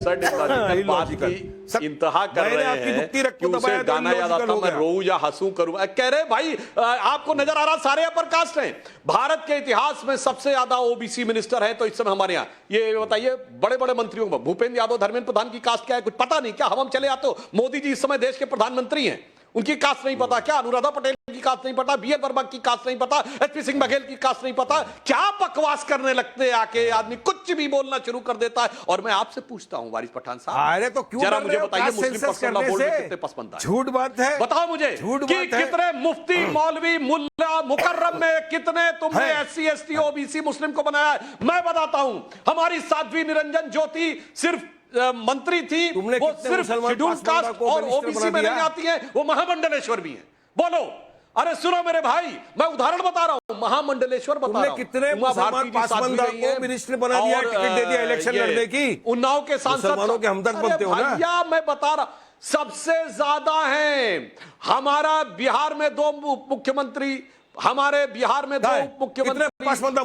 बात की इंतहा कर रहे हैं कि उसे गाना याद आता मैं रोऊं या हंसूं करूं। कह रहे भाई आपको नजर आ रहा सारे अपर कास्ट हैं। भारत के इतिहास में सबसे ज्यादा ओबीसी मिनिस्टर है तो इस समय हमारे यहाँ ये बताइए बड़े बड़े मंत्रियों में भूपेंद्र यादव धर्मेंद्र प्रधान की कास्ट क्या है कुछ पता नहीं क्या? हम चले आते हो मोदी जी इस समय देश के प्रधानमंत्री हैं उनकी कास्ट नहीं पता क्या? अनुराधा पटेल की कास्ट नहीं पता, बीएल वर्मा की कास्ट नहीं पता, एचपी सिंह बघेल की कास्ट नहीं पता। क्या बकवास करने लगते हैं आके आदमी कुछ भी बोलना शुरू कर देता है। और मैं आपसे पूछता हूं वारिस पठान साहब, अरे तो क्यों जरा मुझे बताइए मुस्लिम पर्सनल लॉ बोर्ड में कितने पसंद है? झूठ बात है, बताओ मुझे कि कितने मुफ्ती मौलवी मुल्ला मुकर्रम में कितने तुमने एससी एसटी ओबीसी मुस्लिम को बनाया है? मैं बताता हूं हमारी साध्वी निरंजन ज्योति सिर्फ मंत्री थी, वो सिर्फ शेड्यूल कास्ट और ओबीसी में नहीं आती है, वो महामंडलेश्वर भी है। बोलो, अरे सुनो मेरे भाई, मैं उदाहरण बता रहा हूं, महामंडलेश्वर बता रहा हूं। कितने मुसलमान पासबंदा को मिनिस्टर बना दिया, टिकट दे दिया इलेक्शन लड़ने की। उन्नाव के सांसद के हमदर्द बनते हो ना भैया, मैं बता रहा सबसे ज्यादा हैं हमारा बिहार में 2 मुख्यमंत्री, हमारे बिहार में 2 मुख्यमंत्री,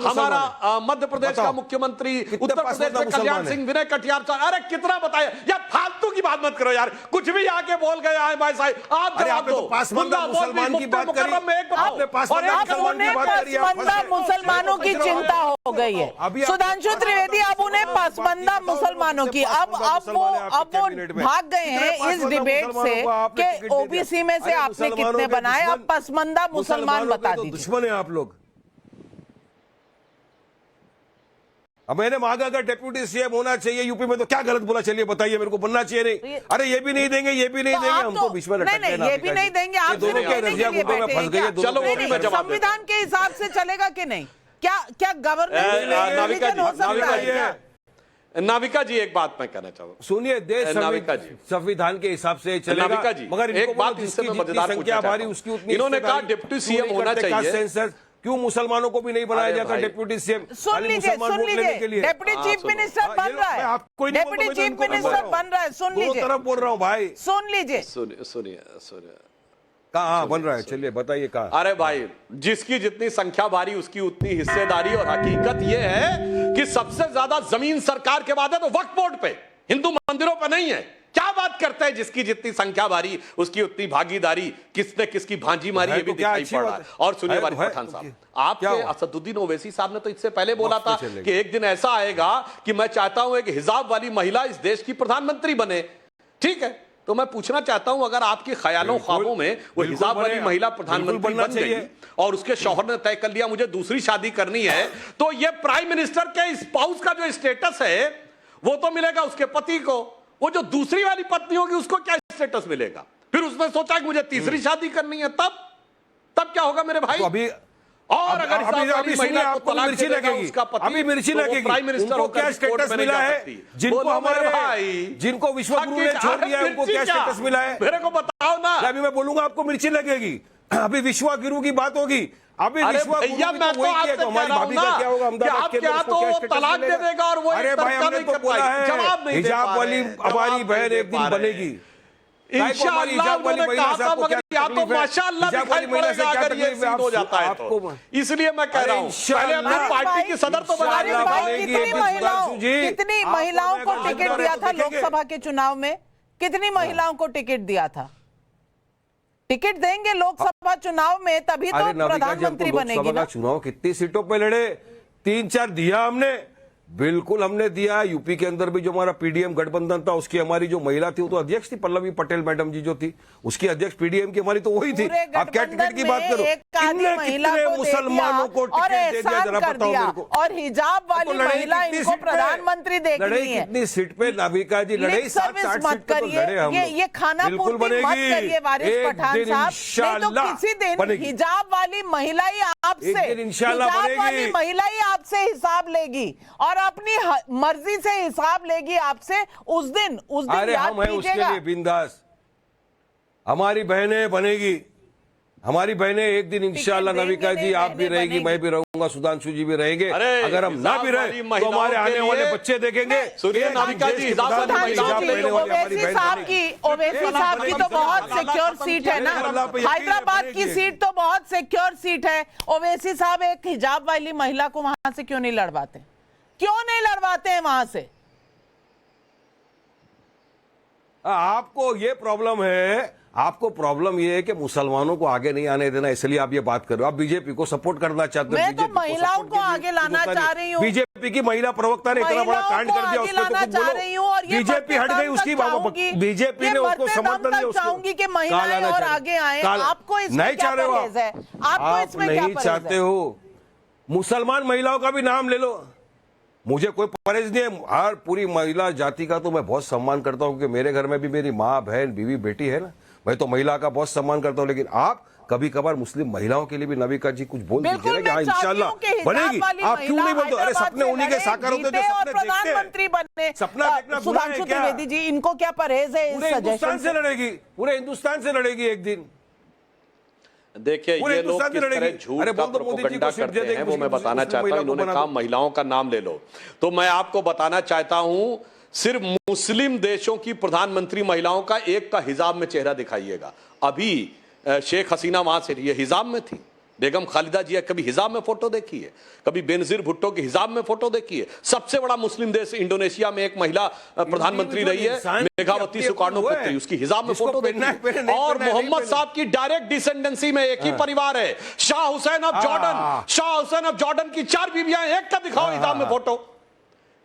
हमारा मध्य प्रदेश का मुख्यमंत्री, उत्तर प्रदेश में कल्याण सिंह, विनय कटियार। अरे कितना बताया यार, फालतू की बात मत करो यार, कुछ भी आके बोल गए आए भाई साहब। आप जवाब दो, मुसलमान की बात करी, आपने पासबंदा मुसलमानों की चिंता हो गई है। सुधांशु त्रिवेदी, अब उन्हें पासबंदा मुसलमानों की अब वो भाग गए हैं इस डिबेट से कि ओबीसी में से आपने कितने बनाए, अब पासबंदा मुसलमान बता दीजिए। दुश्मन है आप लोग। अब मैंने मांगा अगर डेप्यूटी सीएम होना चाहिए यूपी में तो क्या गलत बोला? चलिए बताइए मेरे को, बनना चाहिए नहीं? अरे ये भी नहीं देंगे, ये भी नहीं देंगे, हम तो बीच में नहीं, ये भी नहीं देंगे। आप दोनों के रजिया गुटों में फंस गए। संविधान के हिसाब से चलेगा कि नहीं? क्या गवर्नमेंट? नाविका जी एक बात मैं कहना चाहूंगा, सुनिए, देश संविधान के हिसाब से चलेगा। नाविका जी मगर एक बात इससे मैं मजेदार संख्या हमारी उसकी उतनी, इन्होंने कहा डिप्टी सीएम होना चाहिए, क्यों मुसलमानों को भी नहीं बनाया जाता डिप्टी सीएम? सुन लीजिए, डिप्टी चीफ मिनिस्टर बन रहा है, डिप्टी चीफ मिनिस्टर बन रहा है, सुन लीजिए, तरफ बोल रहा हूँ भाई, सुन लीजिए, सुनिए कहाँ बन रहा है? चलिए बताइए कहाँ। अरे भाई, जिसकी जितनी संख्या भारी उसकी उतनी हिस्सेदारी। और हकीकत यह है कि सबसे ज्यादा जमीन सरकार के बाद है तो वक्फ बोर्ड पे, हिंदू मंदिरों पे नहीं है। क्या बात करते हैं, जिसकी जितनी संख्या भारी उसकी उतनी भागीदारी, किसने किसकी भांजी मारी ये भी दिखाई पड़ रहा है। और सुनिए वारिस पठान साहब, आपके असदुद्दीन ओवैसी साहब ने तो इससे पहले बोला था कि एक दिन ऐसा आएगा कि मैं चाहता हूं एक हिजाब वाली महिला इस देश की प्रधानमंत्री बने। ठीक है, तो मैं पूछना चाहता हूं, अगर आपके ख्यालों ख्वाबों में वो हिजाब वाली महिला प्रधानमंत्री बन गई और उसके शौहर ने तय कर लिया मुझे दूसरी शादी करनी है, तो ये प्राइम मिनिस्टर के स्पाउस का जो स्टेटस है वो तो मिलेगा उसके पति को, वो जो दूसरी वाली पत्नी होगी उसको क्या स्टेटस मिलेगा? फिर उसने सोचा कि मुझे तीसरी शादी करनी है, तब क्या होगा मेरे भाई? अभी और अगर अभी महिला को मिर्ची लगेगी, अभी मिर्ची लगेगी, प्राइम मिनिस्टर उनको क्या स्टेटस मिला है? जिनको हमारे भाई, जिनको विश्व गुरु ने छोड़ दिया है उनको क्या स्टेटस मिला है? मेरे को बताओ ना। अभी मैं बोलूंगा आपको मिर्ची लगेगी, अभी विश्व गुरु की बात होगी, अभी विश्व गुरु तो हमारी भाभी का क्या होगा? अहमदाबाद के अंदर तो तलाक दे देगा और वो अरे भाई हमने तो बोला है हिजाब वाली हमारी बहन एक दिन बनेगी। इंशाअल्लाह उन्होंने कहा था, मगर या तो माशाअल्लाह दिखाई पड़ेगा अगर ये सीट हो जाता है तो। इसलिए मैं कह रहा हूं पहले अपनी पार्टी की सदर तो बना लीजिए। कितनी महिलाओं को टिकट दिया था लोकसभा के चुनाव में? कितनी महिलाओं को टिकट दिया था? टिकट देंगे लोकसभा चुनाव में तभी तो प्रधानमंत्री बनेगी ना। चुनाव कितनी सीटों पे लड़े? 3-4 दिया हमने, बिल्कुल हमने दिया। यूपी के अंदर भी जो हमारा पीडीएम गठबंधन था उसकी हमारी जो महिला थी वो तो अध्यक्ष थी, पल्लवी पटेल मैडम जी जो थी उसकी अध्यक्ष पीडीएम की हमारी तो वही थी। आप क्या टिकट की बात करो? कितने मुसलमानों को टिकट दे दिया जरा बताओ मेरे को? और हिजाब वाली महिला इनको प्रधानमंत्री देखनी है। कितनी सीट पे नाविका जी लड़ाई? 7-8 सीट पे तो लड़े हम। ये खाना पूर्ति मत करिए वारिस पठान साहब, नहीं तो किसी दिन हिजाब वाली महिला ही आपसे, हिजाब वाली महिला ही आपसे हिसाब लेगी और अपनी मर्जी से हिसाब लेगी आपसे। उस दिन अरे हम हैं उसके लिए बिंदास। हमारी बहनें बनेगी, हमारी बहनें एक दिन इंशाल्लाह। नाविका जी आप भी रहेगी, मैं भी रहूंगा, सुधांशु जी भी रहेंगे। अगर हम ना भी रहे तो हमारे आने वाले बच्चे देखेंगे। नाविका जी ओवैसी साहब की तो बहुत सिक्योर सीट है ना, हैदराबाद की सीट तो बहुत सिक्योर सीट है। ओवैसी साहब एक हिजाब वाली महिला को वहां से क्यों नहीं लड़वाते? क्यों नहीं लड़वाते हैं वहां से? आपको ये प्रॉब्लम है, आपको प्रॉब्लम ये है कि मुसलमानों को आगे नहीं आने देना, इसलिए आप ये बात कर रहे हो। आप बीजेपी को सपोर्ट करना चाहते हो। मैं तो महिलाओं को आगे लाना चाह रही हूँ। बीजेपी की महिला प्रवक्ता ने इतना बड़ा कांड कर दिया, उसको तो कुछ बोलो। बीजेपी हट गई, उसकी बीजेपी ने उसको समर्थन दिया। चाहूंगी कि महिलाएं और आगे आए। आपको इसमें नहीं चाह रहे हो आप नहीं चाहते हो। मुसलमान महिलाओं का भी नाम ले लो, मुझे कोई परहेज नहीं है। हर पूरी महिला जाति का तो मैं बहुत सम्मान करता हूं, क्योंकि मेरे घर में भी मेरी माँ, बहन, बीवी, बेटी है ना। मैं तो महिला का बहुत सम्मान करता हूं, लेकिन आप कभी कभार मुस्लिम महिलाओं के लिए भी नविका जी कुछ बोल दीजिए ना कि हाँ इंशाल्लाह बनेगी। आप क्यों नहीं बोलते? अरे सपने उन्हीं के साकार होते जो सपने प्रधानमंत्री बनने। सपना देखना बुरा है क्या? त्रिवेदी जी, इनको क्या परहेज है? पूरे हिंदुस्तान से लड़ेगी, पूरे हिंदुस्तान से लड़ेगी एक दिन। देखिए ये लोग किस तरह झूठ का प्रोपेगेंडा करते हैं वो मैं बताना चाहता हूं। इन्होंने कहा महिलाओं का नाम ले लो, तो मैं आपको बताना चाहता हूं सिर्फ मुस्लिम देशों की प्रधानमंत्री महिलाओं का एक का हिजाब में चेहरा दिखाइएगा। अभी शेख हसीना वहां से ये हिजाब में थी, बेगम खालिदा जिया कभी हिजाब में फोटो देखी है? कभी बेनजीर भुट्टो के हिजाब में फोटो देखी है? सबसे बड़ा मुस्लिम देश इंडोनेशिया में एक महिला प्रधानमंत्री रही है, मेघावती सुकार्नो पुत्री, उसकी हिजाब में फोटो देखी है। और मोहम्मद साहब की डायरेक्ट डिसेंडेंसी में एक ही परिवार है, Shah Hussain of Jordan. Shah Hussain of Jordan की 4 बीवियां, एक का दिखाओ हिजाब में फोटो।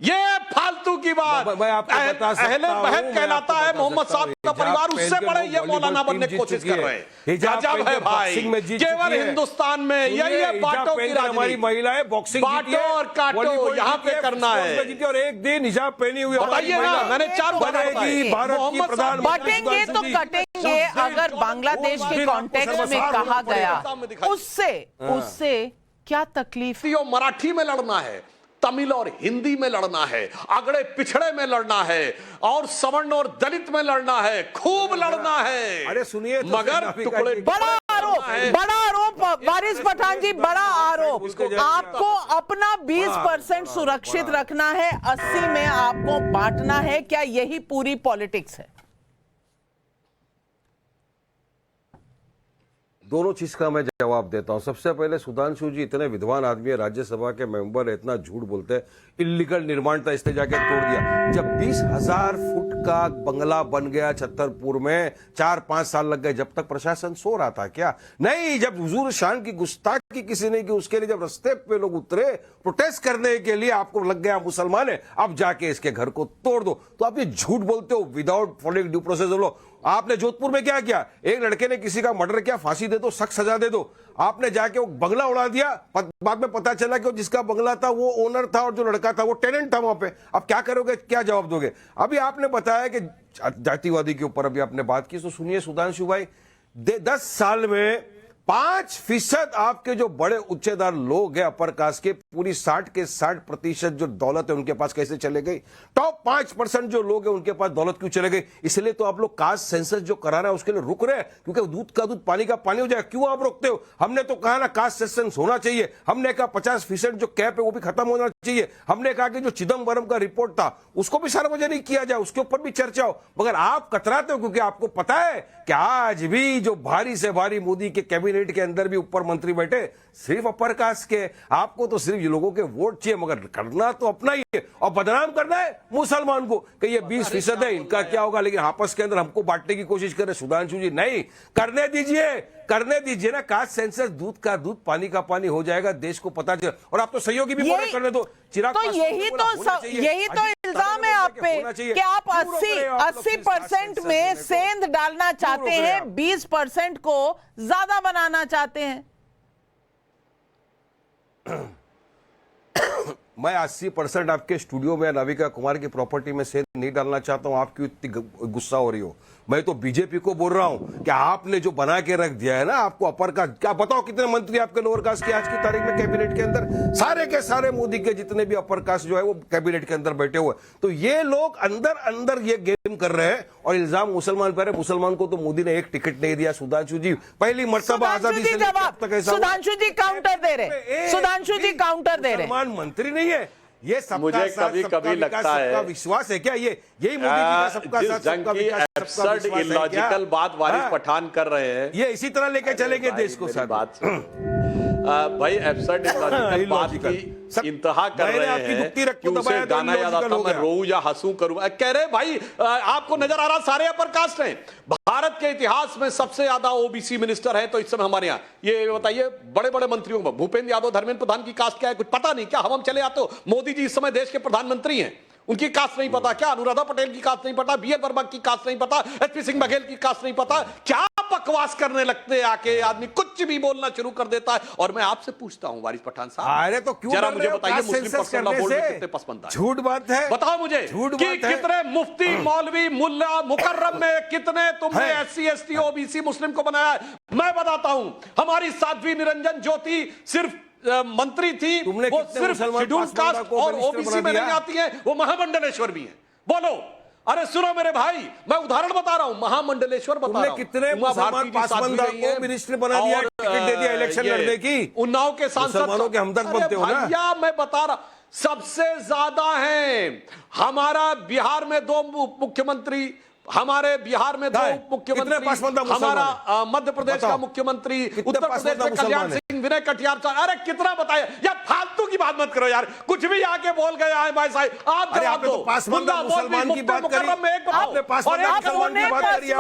ये फालतू की बात। अहले बहन कहलाता है मोहम्मद साहब का परिवार, उससे बड़े ये मौलाना बनने की कोशिश कर रहे हैं। गजब है भाई, केवल हिंदुस्तान में यही है बांटो की राजनीति। हमारी महिलाएं बॉक्सिंग बांटो और काटो यहाँ पे करना है। और एक दिन हिजाब पहनी हुई बताइए ना, मैंने 4 भारत की प्रधान बांटेंगे तो कटेंगे। अगर बांग्लादेश के कॉन्टेक्स्ट में कहा गया, उससे क्या तकलीफ? मराठी में लड़ना है, तमिल और हिंदी में लड़ना है, अगड़े पिछड़े में लड़ना है, और सवर्ण और दलित में लड़ना है, खूब लड़ना है। अरे सुनिए, मगर टुकड़े बड़ा आरोप वारिस पठान जी, बड़ा आरोप। आपको अपना 20% सुरक्षित रखना है, 80 में आपको बांटना है। क्या यही पूरी पॉलिटिक्स है? दोनों चीज का मैं जवाब देता हूं। सबसे पहले सुधांशु जी इतने विद्वान आदमी है, राज्यसभा के मेंबर है, इतना झूठ बोलते हैं। इलीगल निर्माण था, इसने जाके तोड़ दिया। जब 20,000 फुट का बंगला बन गया छतरपुर में, 4-5 साल लग गए। जब तक प्रशासन सो रहा था क्या? नहीं, जब हुजूर शान की गुस्ताखी किसी ने की, उसके लिए जब रास्ते पे लोग उतरे प्रोटेस्ट करने के लिए, आपको लग गया मुसलमान है अब जाके इसके घर को तोड़ दो। तो आप ये झूठ बोलते हो विदाउट फॉलोइंग ड्यू प्रोसेस। आपने जोधपुर में क्या किया? एक लड़के ने किसी का मर्डर किया, फांसी दे दो, सख्त सजा दे दो। आपने जाके वो बंगला उड़ा दिया, बाद में पता चला कि जिसका बंगला था वो ओनर था और जो लड़का था वो टेनेंट था वहां पे। अब क्या करोगे, क्या जवाब दोगे? अभी आपने बताया कि जातिवादी के ऊपर अभी आपने बात की, तो सुनिए सुधांशु भाई, 10 साल में 5% आपके जो बड़े उच्चेदार लोग हैं अपर कास्ट के, पूरी 60 के 60% जो दौलत है उनके पास कैसे चले गई? टॉप 5% जो लोग हैं उनके पास दौलत क्यों चले गई? इसलिए तो आप लोग कास्ट सेंसस जो करा रहे हैं उसके लिए रुक रहे हैं, क्योंकि दूध का दूध पानी का पानी हो जाए। क्यों आप रोकते हो? हमने तो कहा ना कास्ट सेंसस होना चाहिए। हमने कहा 50% जो कैप है वो भी खत्म होना चाहिए। हमने कहा कि जो चिदम्बरम का रिपोर्ट था उसको भी सार्वजनिक किया जाए, उसके ऊपर भी चर्चा हो। मगर आप कतराते हो, क्योंकि आपको पता है कि आज भी जो भारी से भारी मोदी के कैबिनेट के अंदर भी ऊपर मंत्री बैठे सिर्फ अपर कास्ट के। आपको तो सिर्फ ये लोगों के वोट चाहिए, मगर करना तो अपना ही है, और बदनाम करना है मुसलमान को कि ये 20% है, इनका क्या होगा। लेकिन आपस के अंदर हमको बांटने की कोशिश कर रहे सुधांशु जी। नहीं करने दीजिए ना। कास्ट सेंसस, दूध का दूध पानी का पानी हो जाएगा, देश को पता चले। और आप तो सहयोगी भी बोले करने दो। चिराग तो यही तो इल्जाम है आप पे कि आप 80% में सेंध डालना चाहते हैं, 20% को ज्यादा बनाना चाहते हैं। मैं 80% आपके स्टूडियो में नाविका कुमार की प्रॉपर्टी में सेंध नहीं डालना चाहता हूं। आप क्यों इतनी गुस्सा हो रही हो? मैं तो बीजेपी को बोल रहा हूं कि आपने जो बना के रख दिया है ना, आपको अपर कास्ट, क्या बताओ कितने मंत्री आपके लोअर कास्ट के आज की तारीख में कैबिनेट के अंदर? सारे के सारे मोदी के जितने भी अपर कास्ट जो है वो कैबिनेट के अंदर बैठे हुए। तो ये लोग अंदर ये गेम कर रहे हैं, और इल्जाम मुसलमान पर है। मुसलमान को तो मोदी ने एक टिकट नहीं दिया। सुधांशु जी पहली मर्तबा आजादी से सुधांशु जी काउंटर दे रहे, मुसलमान मंत्री नहीं है। ये मुझे कभी लगता है सबका विश्वास है क्या? यही मोदी जी का सबका साथ सबका विकास, सबका विश्वास है क्या? इलॉजिकल बात वारिस पठान कर रहे हैं, ये इसी तरह लेके चलेंगे देश को। बात भाई एब्सर्ड इलॉजिकल बात की इंतहा कर मैंने रहे आपकी हैं दुखती रख कि को उसे दबाया तो गाना याद illogical आता हो मैं गया। रोऊं या हंसूं करूं। कह रहे भाई आपको नजर आ रहा सारे अपर कास्ट हैं। भारत के इतिहास में सबसे ज्यादा ओबीसी मिनिस्टर है तो इस समय हमारे यहाँ ये बताइए बड़े बड़े मंत्रियों में भूपेंद्र यादव धर्मेंद्र प्रधान की कास्ट क्या है कुछ पता नहीं क्या? हम चले आते हो मोदी जी इस समय देश के प्रधानमंत्री हैं, उनकी कास्ट नहीं पता क्या? अनुराधा पटेल की कास्ट नहीं पता, बीएल वर्मा की कास्ट नहीं पता, एचपी सिंह बघेल की कास्ट नहीं पता? क्या बकवास करने लगते हैं आके, आदमी कुछ भी बोलना शुरू कर देता है। और मैं आपसे पूछता हूं वारिस पठान साहब, अरे तो क्यों जरा डर मुझे रहे हो? बताइए कास्ट मुस्लिम सेंसस पर्सनल करने बोर्ड में से? कितने पसमानदा है? झूठ बात है, बताओ मुझे झूठ कि बात है। कितने मुफ्ती मौलवी मुल्ला मुकर्रम में कितने तुमने है। एससी एसटी ओबीसी मुस्लिम को बनाया है? मैं बताता हूं, हमारी साध्वी निरंजन ज्योति सिर्फ मंत्री थी, तुमने वो कितने सिर्फ मुसलमान शेड्यूल पासवानों कास्ट को और मिनिस्टर ओबीसी बना में दिया? नहीं आती है, वो महामंडलेश्वर भी है। बोलो, अरे सुनो मेरे भाई, मैं उदाहरण बता रहा हूं, महामंडलेश्वर बता तुमने रहा हूं। कितने उमा मुसलमान भारती जी पासवानदा साध्वी रही को हैं मिनिस्टर बना दिया, और, टिकट दे दिया इलेक्शन ये लड़ने की? उन्नाव के सांसद मुसलमानों के हमदर्द अरे बनते हो ना? भैया मैं बता रहा, सबसे ज्यादा हैं हमारा बिहार में 2 मुख्यमंत्री, हमारे बिहार में 2 मुख्यमंत्री, कितने पासवानदा मुसलमान हमारा मध्य प्रदेश का मुख्यमंत्री, उत्तर प्रदेश में पासवानदा कल्याण मुसलमान सिंह, विनय कटियार साहब। अरे कितना बताया यार, फालतू की बात मत करो यार, कुछ भी आके बोल गए आए भाई साहब। आप अरे जवाब आपने दो, तो पासवानदा मुल्ला मौलवी मुसलमान की मुफ्ती बात करी, मुकर्रम में एक बताओ, आपने पासवानदा और एक मुसलमान की बात करी।